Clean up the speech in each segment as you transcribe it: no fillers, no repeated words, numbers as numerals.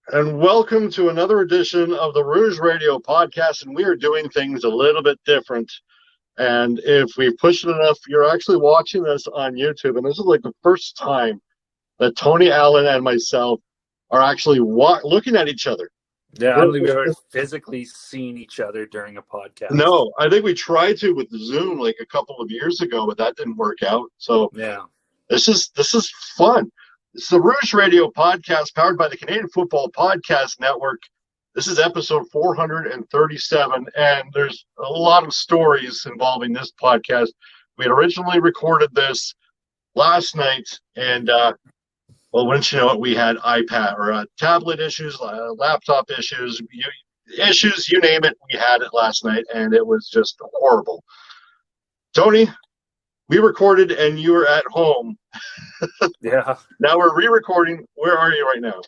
and welcome to another edition of the Rouge Radio podcast. And we are doing things a little bit different. And if we push it enough, you're actually watching this on YouTube. And this is like the first time that Tony Allen and myself are actually looking at each other. Yeah, I don't think we've ever physically seen each other during a podcast. No, I think we tried to with Zoom like a couple of years ago, but that didn't work out. So yeah, this is fun. It's the Rouge Radio podcast powered by the Canadian Football Podcast Network. This is episode 437, and there's a lot of stories involving this podcast. We had originally recorded this last night, and well, wouldn't you know it, we had iPad or tablet issues, laptop issues, you name it. We had it last night, and it was just horrible. Tony, we recorded, and you were at home. Yeah. Now we're re-recording. Where are you right now?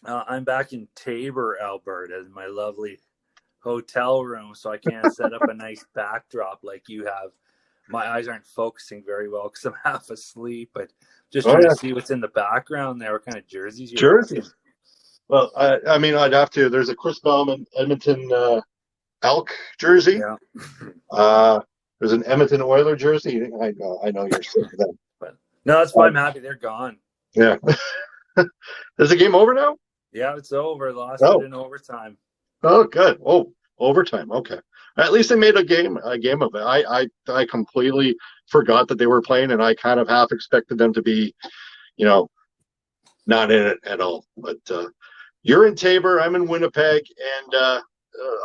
I'm back in Tabor, Alberta, in my lovely hotel room, so I can't set up a nice backdrop like you have. My eyes aren't focusing very well because I'm half asleep, but just trying to see what's in the background there. What kind of jerseys you're wearing? Well, I mean, I'd have to. There's a Chris Bauman Edmonton Elk jersey. Yeah. There's an Edmonton Oiler jersey. I know you're sick of them. But no, that's fine. I'm happy they're gone. Yeah. Is the game over now? Yeah, it's over. Lost it in overtime. Oh, good. Oh, overtime. Okay. At least they made a game of it. I completely forgot that they were playing, and I kind of half expected them to be, not in it at all. But you're in Tabor, I'm in Winnipeg, and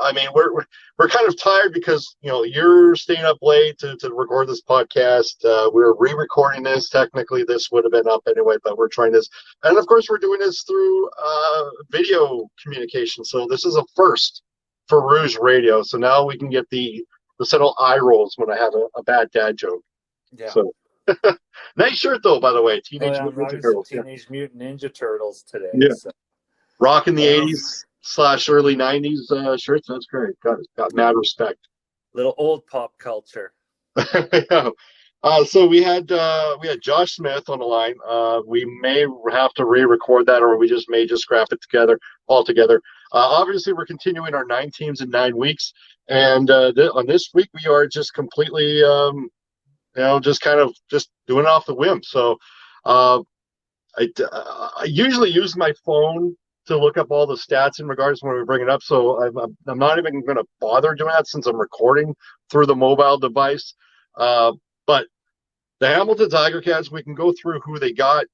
I mean we're kind of tired because you're staying up late to record this podcast. We're re-recording this. Technically, this would have been up anyway, but we're trying this, and of course, we're doing this through video communication. So this is a first for Rouge Radio. So now we can get the subtle eye rolls when I have a bad dad joke. Yeah. So nice shirt though, by the way. Teenage Mutant Ninja Turtles today. Yeah. So. Rocking the 80s / early 90s shirts. That's great. Got mad respect. Little old pop culture. Yeah. So we had Josh Smith on the line. We may have to re-record that, or we may just scrap it all together. Obviously, we're continuing our 9 teams in 9 weeks, and on this week we are just completely, just doing it off the whim. So I usually use my phone to look up all the stats in regards to when we bring it up. So I'm not even going to bother doing that since I'm recording through the mobile device. But the Hamilton Tiger Cats, we can go through who they got,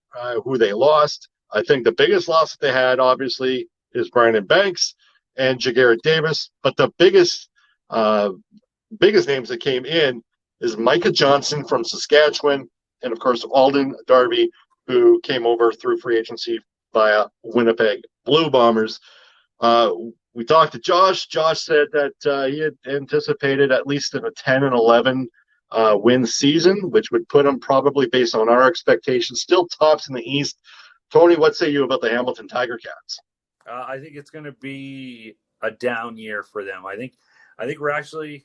who they lost. I think the biggest loss that they had, obviously, is Brandon Banks and Jagarrett Davis. But the biggest names that came in is Micah Johnson from Saskatchewan, and, of course, Alden Darby, who came over through free agency via Winnipeg Blue Bombers. We talked to Josh. Josh said that he had anticipated at least a 10-11 win season, which would put him probably, based on our expectations, still tops in the East. Tony, what say you about the Hamilton Tiger Cats? I think it's going to be a down year for them. I think we're actually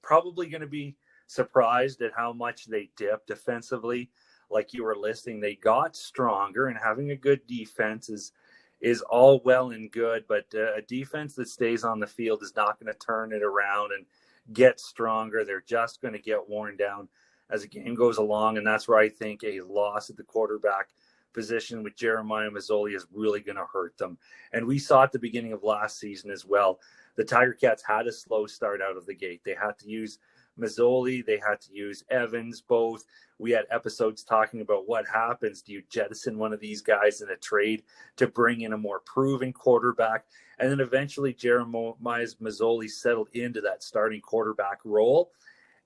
probably going to be surprised at how much they dipped defensively. Like you were listing, they got stronger, and having a good defense is all well and good, but a defense that stays on the field is not going to turn it around and get stronger. They're just going to get worn down as the game goes along, and that's where I think a loss at the quarterback position with Jeremiah Mazzoli is really going to hurt them. And we saw at the beginning of last season as well, the Tiger Cats had a slow start out of the gate. They had to use Mazzoli, they had to use Evans, both. We had episodes talking about what happens. Do you jettison one of these guys in a trade to bring in a more proven quarterback? And then eventually Jeremiah Mazzoli settled into that starting quarterback role.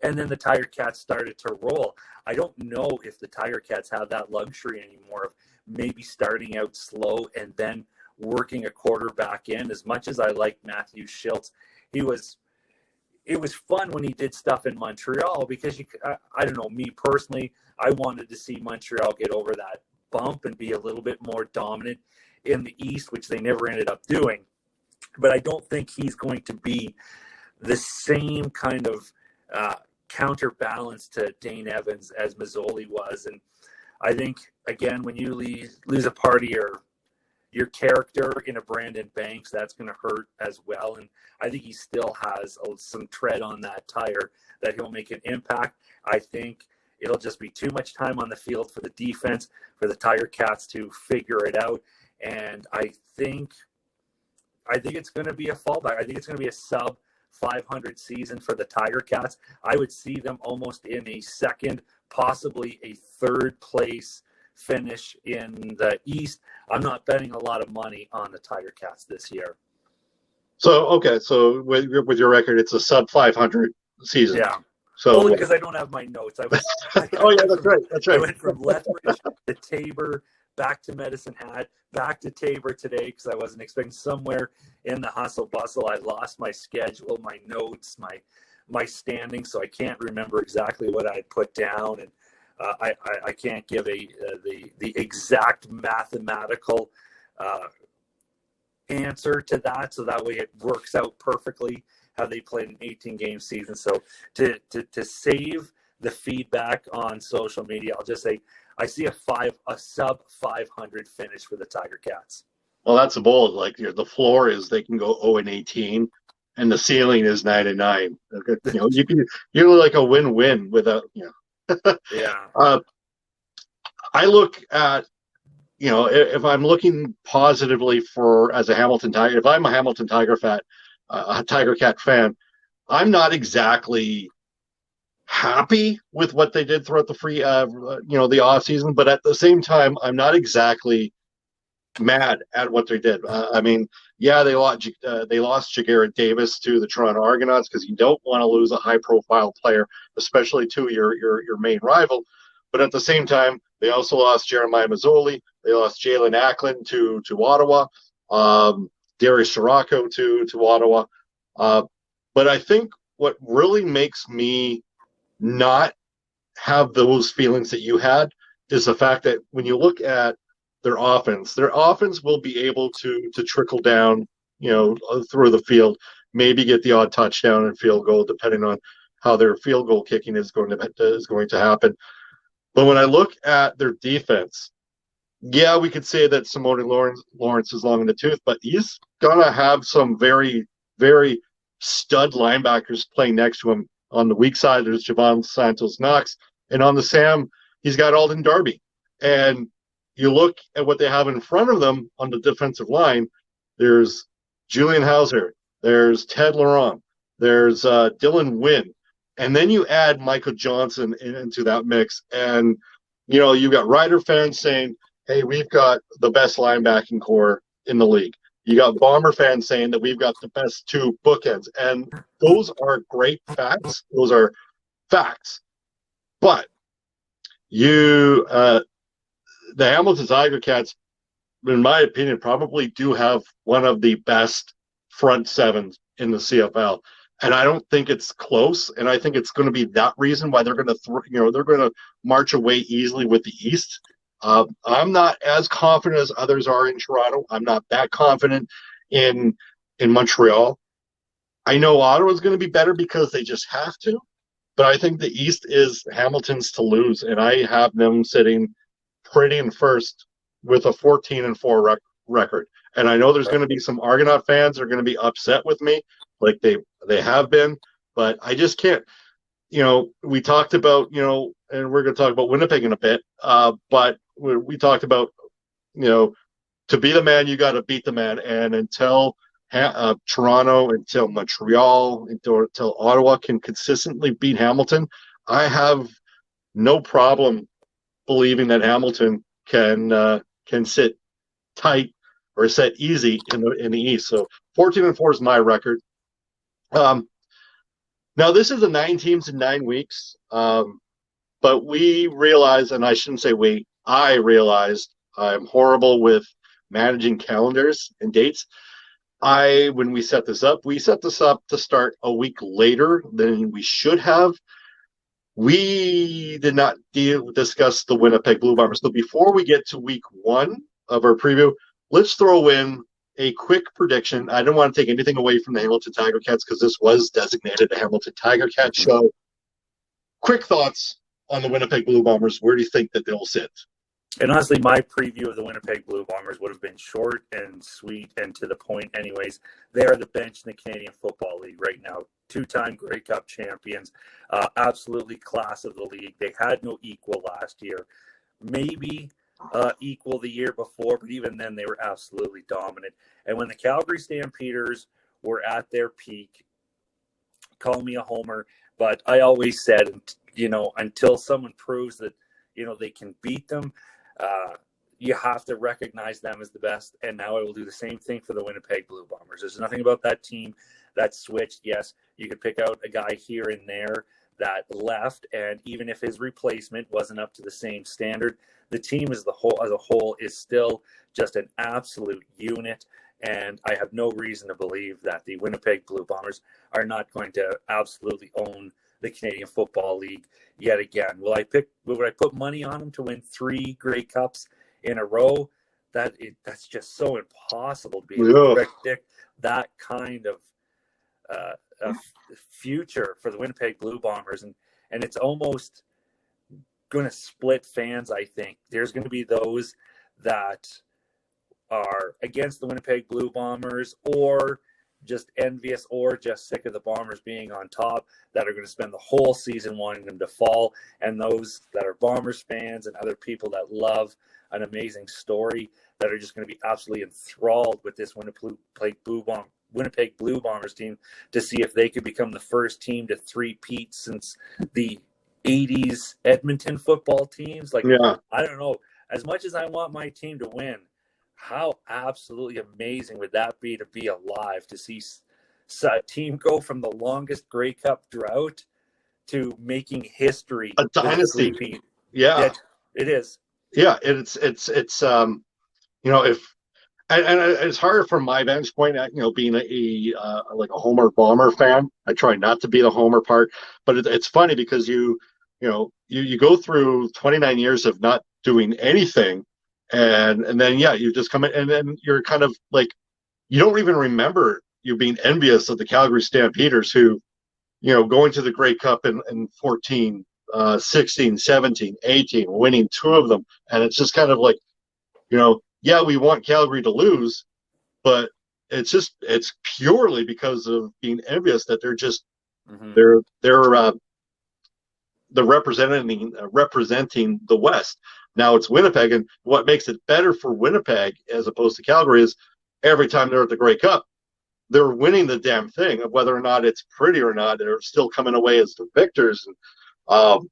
And then the Tiger Cats started to roll. I don't know if the Tiger Cats have that luxury anymore of maybe starting out slow and then working a quarterback in. As much as I like Matthew Schultz, it was fun when he did stuff in Montreal because I don't know, me personally, I wanted to see Montreal get over that bump and be a little bit more dominant in the East, which they never ended up doing. But I don't think he's going to be the same kind of counterbalance to Dane Evans as Mazzoli was. And I think, again, when you lose a part of your character in a Brandon Banks, that's going to hurt as well. And I think he still has some tread on that tire that he'll make an impact. I think it'll just be too much time on the field for the defense, for the Tiger Cats to figure it out. And I think it's going to be a fallback. I think it's going to be a sub 500 season for the Tiger Cats. I would see them almost in a second, possibly a third place finish in the East. I'm not betting a lot of money on the Tiger Cats this year. So, okay. So with your record, it's a sub 500 season. Yeah. So only because I don't have my notes. Oh, yeah, that's right. That's right. I went from Lethbridge to Tabor, back to Medicine Hat, back to Tabor today because I wasn't expecting. Somewhere in the hustle bustle, I lost my schedule, my notes, my standing, so I can't remember exactly what I put down, and I can't give the exact mathematical answer to that. So that way it works out perfectly how they played an 18-game season. So to save the feedback on social media, I'll just say I see a sub 500 finish for the Tiger Cats. Well, that's a bold. Like the floor is they can go 0-18, and the ceiling is 9-9. You're like a win-win without Yeah. I look at if I'm looking positively as a Hamilton Tiger, if I'm a Hamilton Tiger Cat fan, I'm not exactly happy with what they did throughout the off season, but at the same time, I'm not exactly mad at what they did. They lost Jagarrett Davis to the Toronto Argonauts because you don't want to lose a high-profile player, especially to your main rival. But at the same time, they also lost Jeremiah Mazzoli. They lost Jalen Acklin to Ottawa. Darius Sirocco to Ottawa. But I think what really makes me not have those feelings that you had is the fact that when you look at their offense will be able to trickle down, through the field, maybe get the odd touchdown and field goal, depending on how their field goal kicking is going to happen. But when I look at their defense, yeah, we could say that Simone Lawrence is long in the tooth, but he's gonna have some very, very stud linebackers playing next to him. On the weak side, there's Javon Santos-Knox, and on the Sam, he's got Alden Darby. And you look at what they have in front of them on the defensive line, there's Julian Hauser, there's Ted Laurent, there's Dylan Wynn, and then you add Michael Johnson into that mix, and you've got Rider fans saying, hey, we've got the best linebacking core in the league. You got Bomber fans saying that we've got the best two bookends, and those are great facts. Those are facts. But the Hamilton Tiger Cats, in my opinion, probably do have one of the best front sevens in the CFL, and I don't think it's close. And I think it's going to be that reason why they're going to march away easily with the East. I'm not as confident as others are in Toronto. I'm not that confident in Montreal. I know Ottawa's going to be better because they just have to, but I think the East is Hamilton's to lose, and I have them sitting pretty in first with a 14-4 record. And I know there's going to be some Argonaut fans that are going to be upset with me, like they have been, but I just can't. We talked about, and we're going to talk about Winnipeg in a bit, but we talked about, to be the man, you got to beat the man. And until Toronto, until Montreal, until Ottawa can consistently beat Hamilton, I have no problem believing that Hamilton can sit tight or set easy in the East. So 14-4 is my record. Now, this is 9 teams in 9 weeks, but we realized, and I shouldn't say we, I realized I'm horrible with managing calendars and dates. When we set this up to start a week later than we should have. We did not discuss the Winnipeg Blue Bombers. So before we get to week 1 of our preview, let's throw in a quick prediction. I don't want to take anything away from the Hamilton Tiger Cats because this was designated a Hamilton Tiger Cat show. Quick thoughts on the Winnipeg Blue Bombers. Where do you think that they'll sit? And honestly, my preview of the Winnipeg Blue Bombers would have been short and sweet and to the point anyways. They are the bench in the Canadian Football League right now. Two-time Grey Cup champions. Absolutely class of the league. They had no equal last year. Maybe equal the year before, but even then they were absolutely dominant. And when the Calgary Stampeders were at their peak, call me a homer, but I always said, until someone proves that, they can beat them, you have to recognize them as the best. And now I will do the same thing for the Winnipeg Blue Bombers. There's nothing about that team that switched. Yes, you could pick out a guy here and there that left, and even if his replacement wasn't up to the same standard, the team as a whole is still just an absolute unit. And I have no reason to believe that the Winnipeg Blue Bombers are not going to absolutely own the Canadian Football League yet again. Would I put money on them to win 3 Grey Cups in a row? That's just so impossible to be able to predict that kind of future for the Winnipeg Blue Bombers, and it's almost going to split fans. I think there's going to be those that are against the Winnipeg Blue Bombers, or just envious, or just sick of the Bombers being on top, that are going to spend the whole season wanting them to fall, and those that are Bombers fans and other people that love an amazing story that are just going to be absolutely enthralled with this Winnipeg Blue Bombers team to see if they could become the first team to three-peat since the 80s Edmonton football teams. I don't know. As much as I want my team to win, how absolutely amazing would that be to be alive, to see a team go from the longest Grey Cup drought to making history. A dynasty. Yeah, it is. Yeah, it's if and it's hard from my vantage point, being a Homer Bomber fan. I try not to be the Homer part, but it's funny because you go through 29 years of not doing anything, and then you just come in, and then you're kind of like, you don't even remember you being envious of the Calgary Stampeders, who going to the Grey Cup in 14, 16, 17, 18, winning 2 of them, and it's just kind of like, we want Calgary to lose, but it's purely because of being envious that they're just they're representing the West. Now it's Winnipeg, and what makes it better for Winnipeg as opposed to Calgary is every time they're at the Grey Cup, they're winning the damn thing. Whether or not it's pretty or not, they're still coming away as the victors. And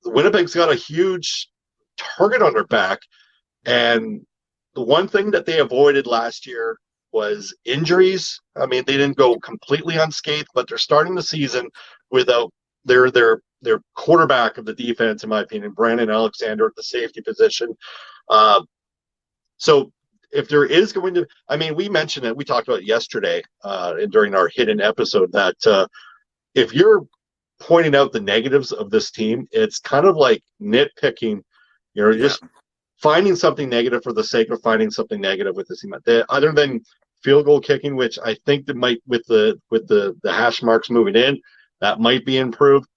Winnipeg's got a huge target on their back, and the one thing that they avoided last year was injuries. I mean, they didn't go completely unscathed, but they're starting the season without their quarterback of the defense, in my opinion, Brandon Alexander at the safety position. So if there is going to, we mentioned it, we talked about it yesterday during our hidden episode, that if you're pointing out the negatives of this team, it's kind of like nitpicking. Just finding something negative for the sake of finding something negative with this team. Other than field goal kicking, which I think that might, with the hash marks moving in, that might be improved.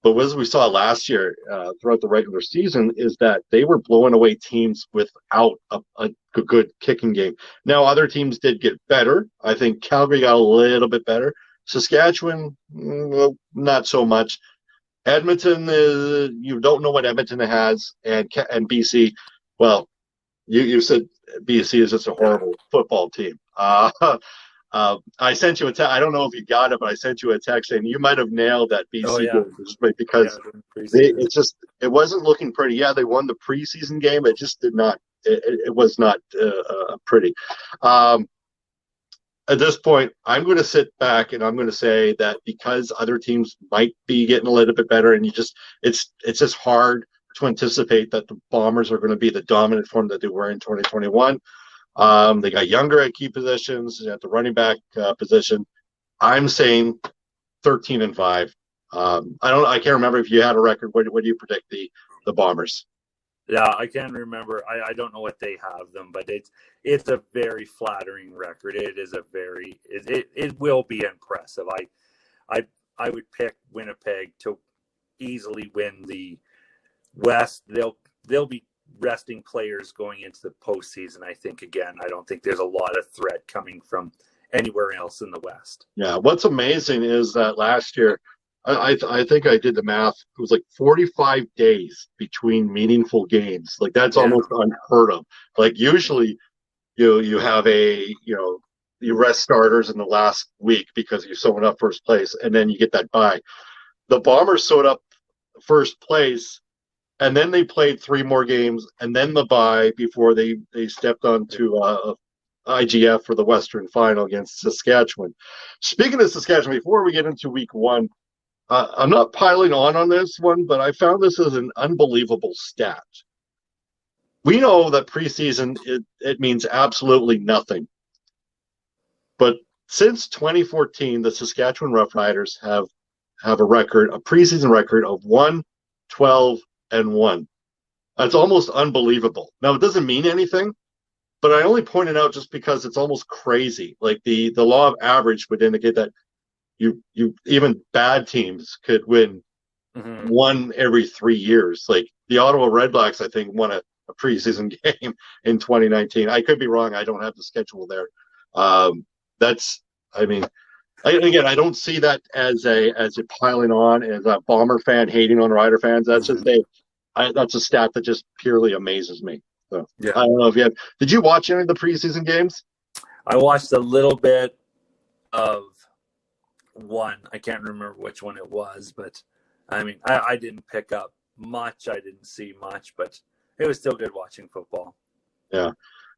But as we saw last year throughout the regular season, is that they were blowing away teams without a good kicking game. Now, other teams did get better. I think Calgary got a little bit better. Saskatchewan, not so much. Edmonton, you don't know what Edmonton has, and BC. Well, you said BC is just a horrible football team. I sent you a text. I don't know if you got it, but I sent you a text saying you might have nailed that BC game because it wasn't looking pretty. Yeah, they won the preseason game. It just did not. It was not pretty. At this point, I'm going to sit back and I'm going to say that because other teams might be getting a little bit better, and it's just hard to anticipate that the Bombers are going to be the dominant form that they were in 2021. They got younger at key positions at the running back position. I'm saying 13-5. I can't remember if you had a record. What do you predict the Bombers? Yeah, I can't remember. I don't know what they have them, but it's a very flattering record. It is it will be impressive. I would pick Winnipeg to easily win the West. They'll be resting players going into the postseason. I think, again, I don't think there's a lot of threat coming from anywhere else in the West. Yeah, what's amazing is that last year, I think I did the math. It was like 45 days between meaningful games. Like that's almost unheard of. Like usually, you have you rest starters in the last week because you sewn up first place, and then you get that bye. The Bombers sewed up first place, and then they played 3 more games, and then the bye before they stepped onto IGF for the Western Final against Saskatchewan. Speaking of Saskatchewan, before we get into week 1, I'm not piling on this one, but I found this as an unbelievable stat. We know that preseason, it means absolutely nothing. But since 2014, the Saskatchewan Roughriders have a preseason record of 1-12-1. That's almost unbelievable. Now, it doesn't mean anything, but I only point it out just because it's almost crazy. Like the law of average would indicate that you even bad teams could win one every 3 years. Like the Ottawa Redblacks, I think, won a preseason game in 2019. I could be wrong. I don't have the schedule there. I don't see that as a piling on, as a Bomber fan hating on Rider fans. That's just that's a stat that just purely amazes me. So yeah. I don't know if you did you watch any of the preseason games? I watched a little bit of one. I can't remember which one it was, but I mean, I didn't pick up much. I didn't see much, but it was still good watching football. Yeah.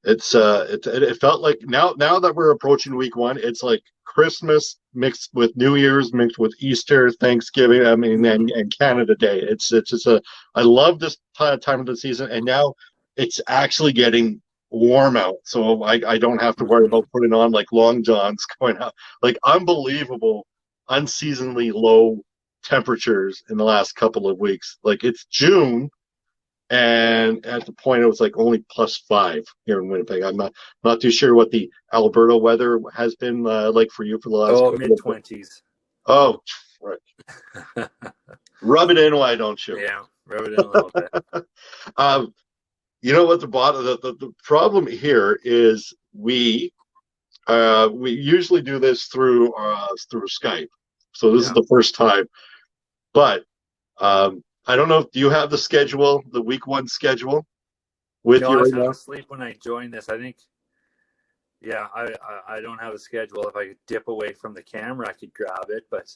It felt like now that we're approaching week 1, it's like Christmas mixed with New Year's, mixed with Easter, Thanksgiving, and Canada Day. It's just I love this time of the season, and now it's actually getting warm out, so I don't have to worry about putting on like long johns going out. Like unbelievable, unseasonably low temperatures in the last couple of weeks. Like it's June, and at the point it was like only +5 here in Winnipeg. I'm not too sure what the Alberta weather has been like for you for the last mid-20s. Oh, right. Rub it in, why don't you? Yeah, rub it in a little bit. You know what the problem here is we usually do this through Skype, so this is the first time. But I don't know. Do you have the schedule, the week 1 schedule, with you right now? I was asleep when I joined this. I think, I don't have a schedule. If I could dip away from the camera, I could grab it. But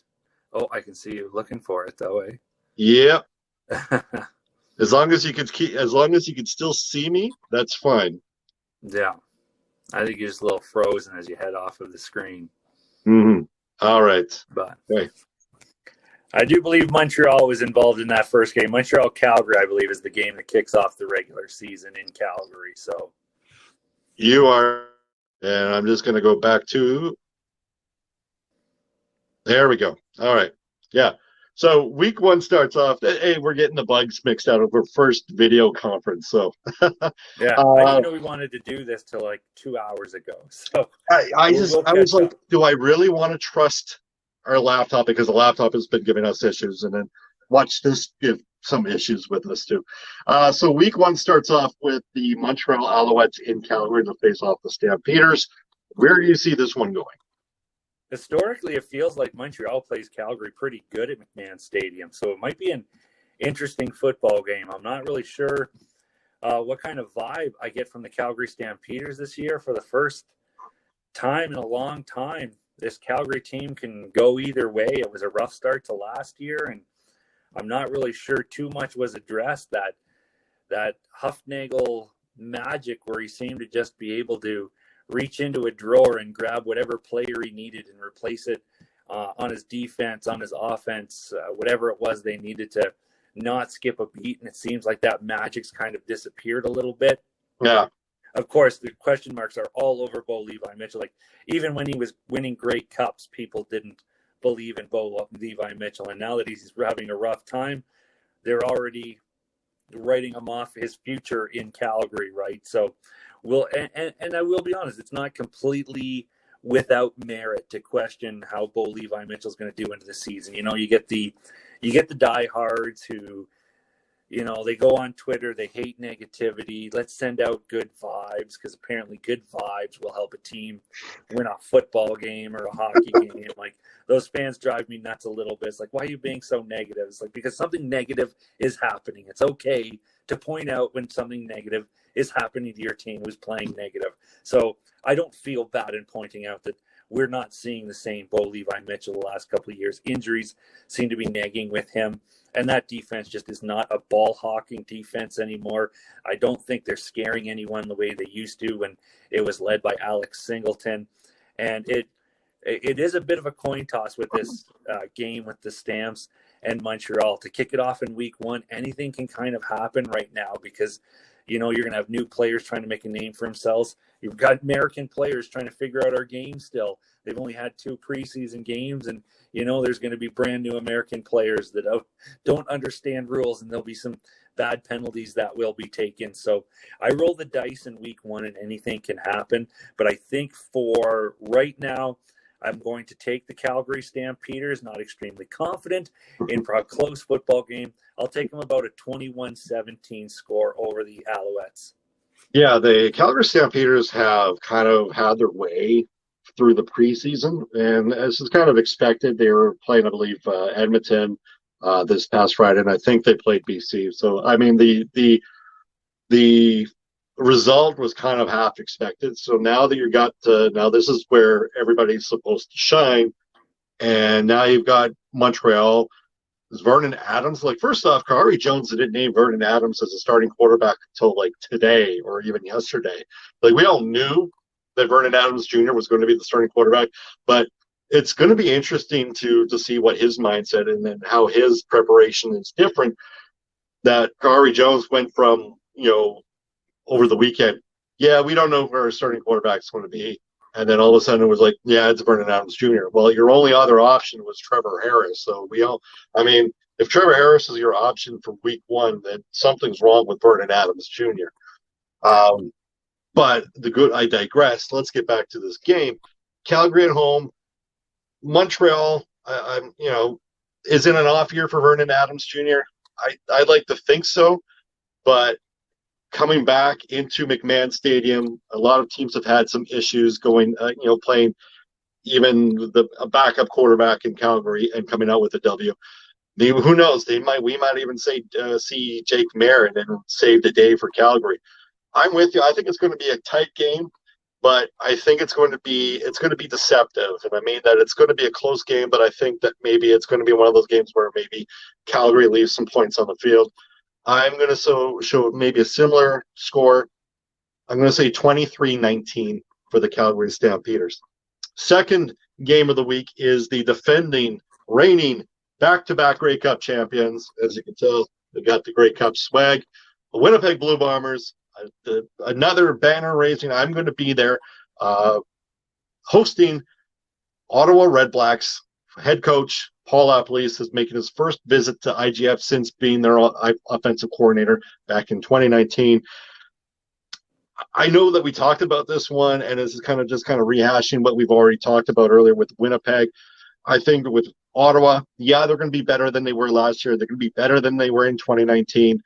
I can see you looking for it though, eh? Yeah. As long as you could still see me, that's fine. Yeah. I think you're just a little frozen as you head off of the screen. Mm-hmm. All right. But okay. I do believe Montreal was involved in that first game. Montreal-Calgary, I believe, is the game that kicks off the regular season in Calgary. So you are, and I'm just going to go back to. There we go. All right. Yeah. So week 1 starts off. Hey, we're getting the bugs mixed out of our first video conference. So yeah, I didn't know we wanted to do this till like 2 hours ago. So I was like, do I really want to trust our laptop, because the laptop has been giving us issues, and then watch this give some issues with us too. So week 1 starts off with the Montreal Alouettes in Calgary to face off the Stampeders. Where do you see this one going? Historically, it feels like Montreal plays Calgary pretty good at McMahon Stadium, so it might be an interesting football game. I'm not really sure what kind of vibe I get from the Calgary Stampeders this year. For the first time in a long time, this Calgary team can go either way. It was a rough start to last year, and I'm not really sure too much was addressed. That Huffnagel magic where he seemed to just be able to reach into a drawer and grab whatever player he needed and replace it on his defense, on his offense, whatever it was they needed to not skip a beat. And it seems like that magic's kind of disappeared a little bit. Yeah. Of course, the question marks are all over Bo Levi Mitchell. Like, even when he was winning great cups, people didn't believe in Bo Levi Mitchell. And now that he's having a rough time, they're already writing him off his future in Calgary, right? So and I will be honest, it's not completely without merit to question how Bo Levi Mitchell's going to do into the season. You know, you get the diehards who, they go on Twitter, they hate negativity. Let's send out good vibes, because apparently good vibes will help a team win a football game or a hockey game. Like, those fans drive me nuts a little bit. It's like, why are you being so negative? It's like, because something negative is happening. It's okay to point out when something negative is happening to your team who's playing negative. So I don't feel bad in pointing out that we're not seeing the same Bo Levi Mitchell the last couple of years. Injuries seem to be nagging with him. And that defense just is not a ball-hawking defense anymore. I don't think they're scaring anyone the way they used to when it was led by Alex Singleton. And it is a bit of a coin toss with this game with the Stamps and Montreal. To kick it off in week one, anything can kind of happen right now, because you're going to have new players trying to make a name for themselves. You've got American players trying to figure out our game still. They've only had 2 preseason games, and there's going to be brand new American players that don't understand rules, and there'll be some bad penalties that will be taken. So I roll the dice in week one, and anything can happen. But I think for right now, I'm going to take the Calgary Stampeders. Not extremely confident in a close football game. I'll take them about a 21-17 score over the Alouettes. Yeah, the Calgary Stampeders have kind of had their way through the preseason, and as is kind of expected, they were playing, I believe, Edmonton this past Friday, and I think they played BC. So, I mean, the result was kind of half expected. So now that now this is where everybody's supposed to shine, and now you've got Montreal. Is Vernon Adams, like, first off, Khari Jones didn't name Vernon Adams as a starting quarterback until like today or even yesterday. Like, we all knew that Vernon Adams Jr. was going to be the starting quarterback, but it's going to be interesting to see what his mindset and then how his preparation is different. That Khari Jones went from, over the weekend, yeah, we don't know where our starting quarterback is going to be. And then all of a sudden it was like, yeah, it's Vernon Adams Jr. Well, your only other option was Trevor Harris. So if Trevor Harris is your option for week one, then something's wrong with Vernon Adams Jr. But I digress. Let's get back to this game. Calgary at home, Montreal, is in an off year for Vernon Adams Jr. I'd like to think so, but coming back into McMahon Stadium, a lot of teams have had some issues going, playing even a backup quarterback in Calgary and coming out with a W. Who knows? We might even see Jake Marin and save the day for Calgary. I'm with you. I think it's going to be a tight game, but I think it's going to be deceptive. And I mean that it's going to be a close game, but I think that maybe it's going to be one of those games where maybe Calgary leaves some points on the field. I'm going to show maybe a similar score. I'm going to say 23-19 for the Calgary Stampeders. Second game of the week is the defending, reigning, back-to-back Grey Cup champions. As you can tell, they got the Grey Cup swag. The Winnipeg Blue Bombers, another banner raising. I'm going to be there hosting Ottawa Redblacks. Head coach Paul Lapalisse is making his first visit to IGF since being their offensive coordinator back in 2019. I know that we talked about this one, and this is kind of rehashing what we've already talked about earlier with Winnipeg. I think with Ottawa, yeah, they're going to be better than they were last year. They're going to be better than they were in 2019.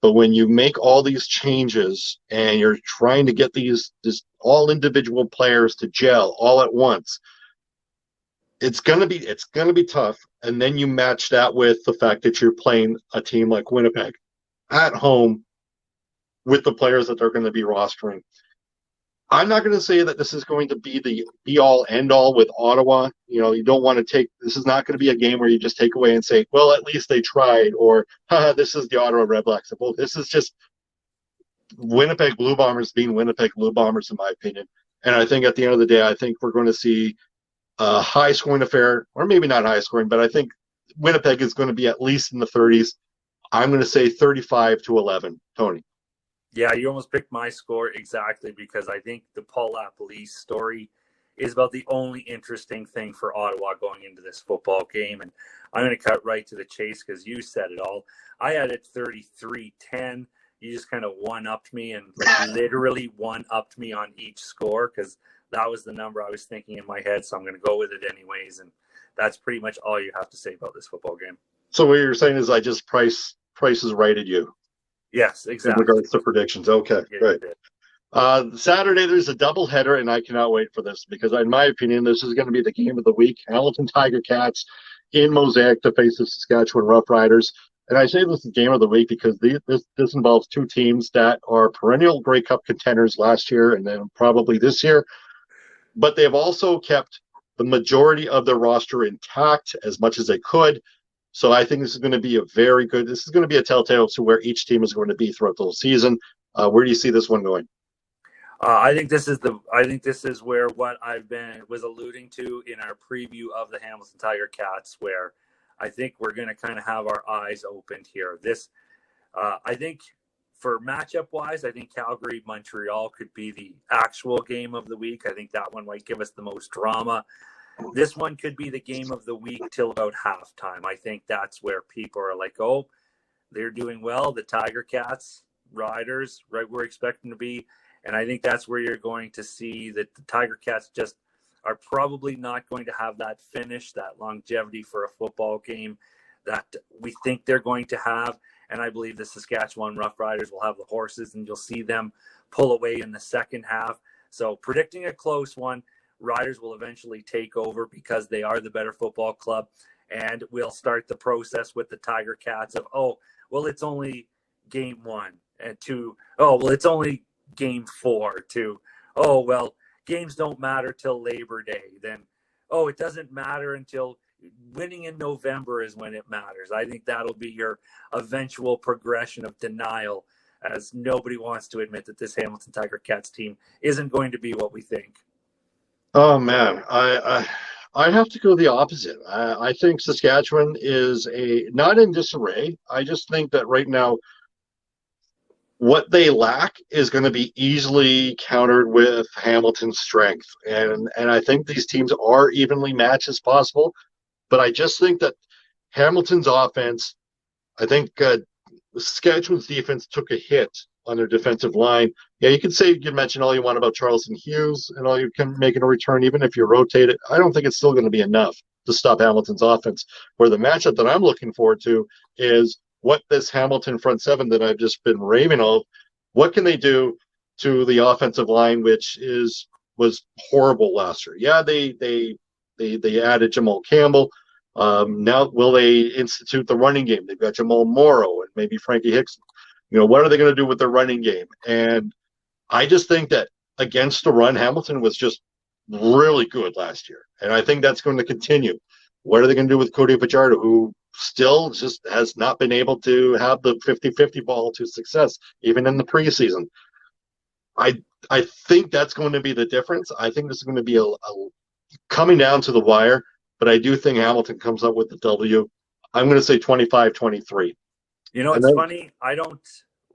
But when you make all these changes and you're trying to get these all individual players to gel all at once, it's gonna be tough. And then you match that with the fact that you're playing a team like Winnipeg at home with the players that they're going to be rostering. I'm not going to say that this is going to be the be-all, end-all with Ottawa. You don't want to this is not going to be a game where you just take away and say, well, at least they tried, or, haha, this is the Ottawa Redblacks. Well, this is just Winnipeg Blue Bombers being Winnipeg Blue Bombers, in my opinion. And I think at the end of the day, I think we're going to see a high-scoring affair, or maybe not high-scoring, but I think Winnipeg is going to be at least in the 30s. I'm going to say 35-11. Tony. Yeah, you almost picked my score exactly, because I think the Paul Lapalisse story is about the only interesting thing for Ottawa going into this football game. And I'm going to cut right to the chase because you said it all. I had it 33-10. You just kind of one-upped me and literally one-upped me on each score, because that was the number I was thinking in my head. So I'm going to go with it anyways. And that's pretty much all you have to say about this football game. So what you're saying is I just price Price is Right at you Yes, in exactly. regards to predictions. Okay, Yeah, great. Saturday, there's a doubleheader, and I cannot wait for this because, in my opinion, this is going to be the game of the week. Hamilton Tiger Cats in Mosaic to face the Saskatchewan Roughriders. And I say this is game of the week because this involves two teams that are perennial Grey Cup contenders last year and then probably this year, but they've also kept the majority of their roster intact as much as they could. So I think this is going to be this is going to be a telltale to where each team is going to be throughout the whole season. Where do you see this one going? I think this is where what was alluding to in our preview of the Hamilton Tiger Cats, where I think we're going to kind of have our eyes opened here. I think for matchup wise, I think Calgary Montreal could be the actual game of the week. I think that one might give us the most drama. This one could be the game of the week till about halftime. I think that's where people are like, oh, they're doing well. The Tiger Cats, Riders, right where we're expecting to be. And I think that's where you're going to see that the Tiger Cats just are probably not going to have that finish, that longevity for a football game that we think they're going to have. And I believe the Saskatchewan Roughriders will have the horses, and you'll see them pull away in the second half. So predicting a close one, Riders will eventually take over because they are the better football club. And we'll start the process with the Tiger Cats of, oh, well, it's only game 1. And 2, oh, well, it's only game 4 to, oh, well, games don't matter till Labor Day. Then, oh, it doesn't matter until winning in November is when it matters. I think that'll be your eventual progression of denial, as nobody wants to admit that this Hamilton Tiger Cats team isn't going to be what we think. Oh man, I have to go the opposite. I think Saskatchewan is not in disarray. I just think that right now what they lack is going to be easily countered with Hamilton's strength. And I think these teams are evenly matched as possible. But I just think that Hamilton's offense, I think Saskatchewan's defense took a hit on their defensive line. Yeah, you can mention all you want about Charleston Hughes and all you can make in a return, even if you rotate it. I don't think it's still going to be enough to stop Hamilton's offense. Where the matchup that I'm looking forward to is what this Hamilton front seven that I've just been raving of, what can they do to the offensive line, which was horrible last year. Yeah, they added Jamal Campbell. Now, will they institute the running game? They've got Jamal Morrow and maybe Frankie Hickson. What are they going to do with their running game? And I just think that against the run, Hamilton was just really good last year. And I think that's going to continue. What are they going to do with Cody Fajardo, who still just has not been able to have the 50-50 ball to success, even in the preseason? I think that's going to be the difference. I think this is going to be a coming down to the wire, but I do think Hamilton comes up with the W. I'm going to say 25-23. It's funny.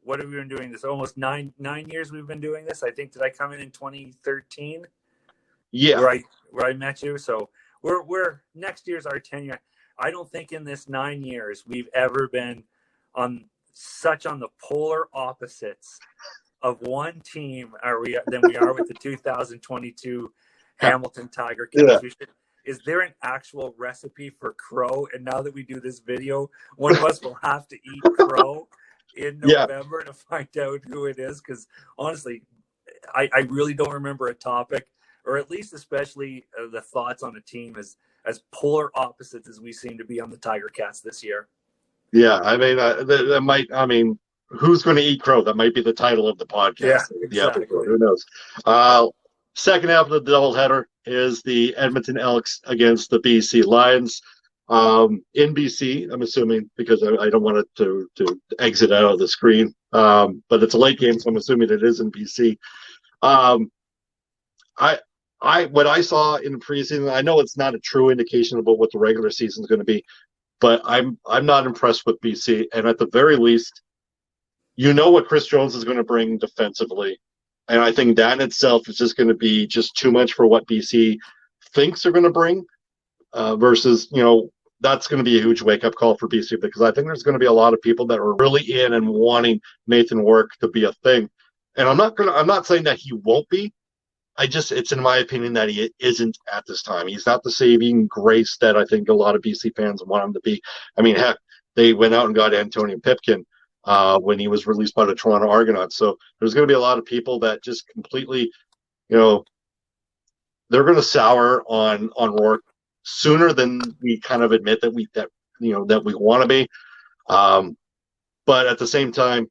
What have we been doing this? Almost nine years we've been doing this. I think, did I come in 2013? Yeah. Where I met you. So we're next year's our 10-year. I don't think in this 9 years we've ever been on the polar opposites of one team than we are with the 2022 Hamilton Tiger Cats. Yeah. Is there an actual recipe for crow? And now that we do this video, one of us will have to eat crow in November to find out who it is. Because honestly, I really don't remember a topic, or at least especially the thoughts on a team as polar opposites as we seem to be on the Tiger Cats this year. Yeah, I mean, who's going to eat crow? That might be the title of the podcast. Yeah, exactly. Who knows? Second half of the doubleheader is the Edmonton Elks against the BC Lions. In BC, I'm assuming, because I don't want it to exit out of the screen. But it's a late game, so I'm assuming it is in BC. What I saw in the preseason, I know it's not a true indication about what the regular season is going to be, but I'm not impressed with BC. And at the very least, what Chris Jones is going to bring defensively. And I think that in itself is just going to be just too much for what BC thinks they're going to bring versus, that's going to be a huge wake-up call for BC, because I think there's going to be a lot of people that are really in and wanting Nathan Work to be a thing. And I'm not saying that he won't be. It's in my opinion that he isn't at this time. He's not the saving grace that I think a lot of BC fans want him to be. I mean, heck, they went out and got Antonio Pipkin when he was released by the Toronto Argonauts. So there's going to be a lot of people that just completely, they're going to sour on Rourke sooner than we kind of admit that we want to be. But at the same time,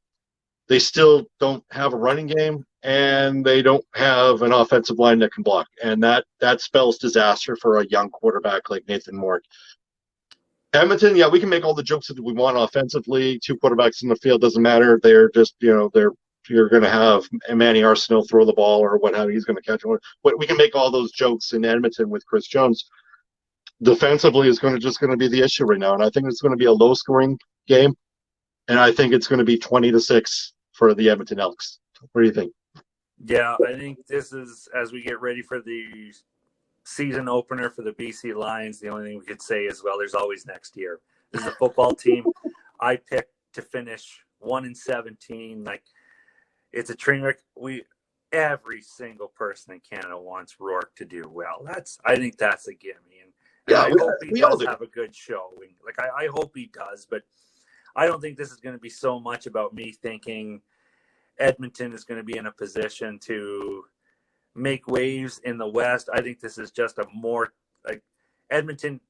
they still don't have a running game, and they don't have an offensive line that can block, and that spells disaster for a young quarterback like Nathan Mork. Edmonton, yeah, we can make all the jokes that we want offensively. 2 quarterbacks in the field doesn't matter. They're just, you're going to have Manny Arsenault throw the ball or what have you. He's going to catch one. But we can make all those jokes in Edmonton with Chris Jones. Defensively is going to be the issue right now, and I think it's going to be a low-scoring game, and I think it's going to be 20-6 for the Edmonton Elks. What do you think? Yeah, I think this is, as we get ready for the season opener for the BC Lions, the only thing we could say is, well, there's always next year. This is a football team I picked to finish 1-17. Like, it's a train wreck. Every single person in Canada wants Rourke to do well. I think that's a gimme. And yeah, I hope he does have a good show. Like, I hope he does, but I don't think this is going to be so much about me thinking Edmonton is going to be in a position to make waves in the West. I think this is just a more, like, Edmonton,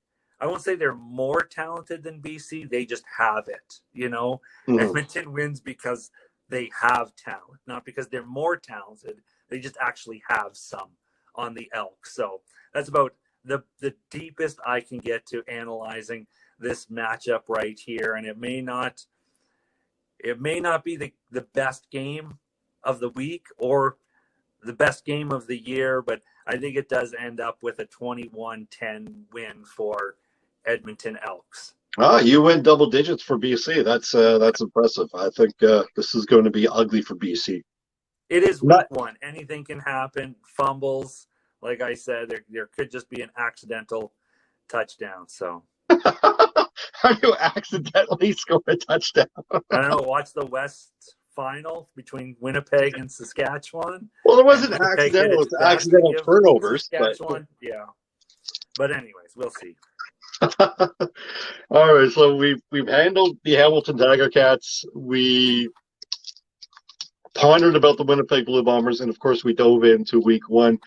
I won't say they're more talented than BC. They just have it, Mm-hmm. Edmonton wins because they have talent, not because they're more talented. They just actually have some on the Elks. So that's about the deepest I can get to analyzing this matchup right here. And it may not be the best game of the week or the best game of the year, but I think it does end up with a 21-10 win for Edmonton Elks. You win double digits for BC. That's impressive. I think this is going to be ugly for BC. It is week 1. Anything can happen. Fumbles. Like I said, there could just be an accidental touchdown. So how do you accidentally score a touchdown? I don't know. Watch the West final between Winnipeg and Saskatchewan. Well, it wasn't accidental. It's accidental turnovers. Saskatchewan, yeah. But anyways, we'll see. All right, so we've handled the Hamilton Tiger Cats. We pondered about the Winnipeg Blue Bombers, and of course, we dove into week 1.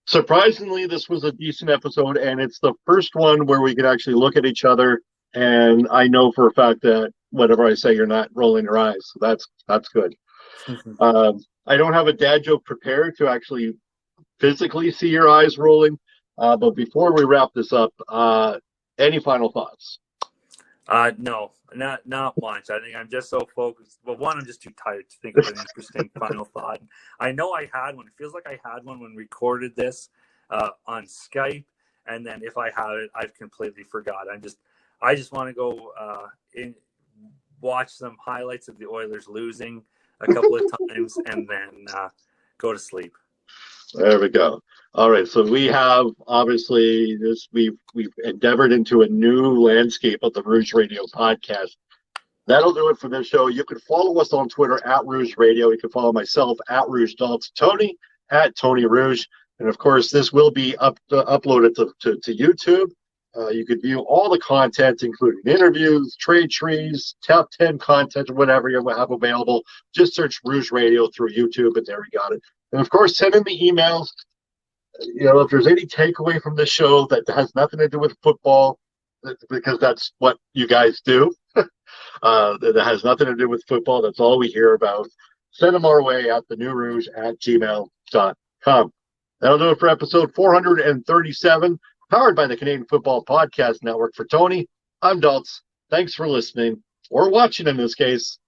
Surprisingly, this was a decent episode, and it's the first one where we could actually look at each other. And I know for a fact that whatever I say, you're not rolling your eyes. So that's good. I don't have a dad joke prepared to actually physically see your eyes rolling. But before we wrap this up, any final thoughts? No, not much. I think I'm just so focused. Well, one, I'm just too tired to think of an interesting final thought. I know I had one. It feels like I had one when we recorded this on Skype, and then if I had it, I've completely forgot. I just want to go watch some highlights of the Oilers losing a couple of times, and then go to sleep. There we go. All right, so we have obviously we've endeavored into a new landscape of the Rouge Radio podcast. That'll do it for this show. You can follow us on Twitter at Rouge Radio. You can follow myself at Rouge Dalts, Tony at Tony Rouge, and of course this will be uploaded to YouTube. You could view all the content, including interviews, trade trees, top 10 content, or whatever you have available. Just search Rouge Radio through YouTube, and there we got it. And of course, send in the emails. If there's any takeaway from this show that has nothing to do with football, because that's what you guys do, that has nothing to do with football, that's all we hear about, send them our way at thenewrouge@gmail.com. That'll do it for episode 437, powered by the Canadian Football Podcast Network. For Tony, I'm Dalts. Thanks for listening, or watching in this case.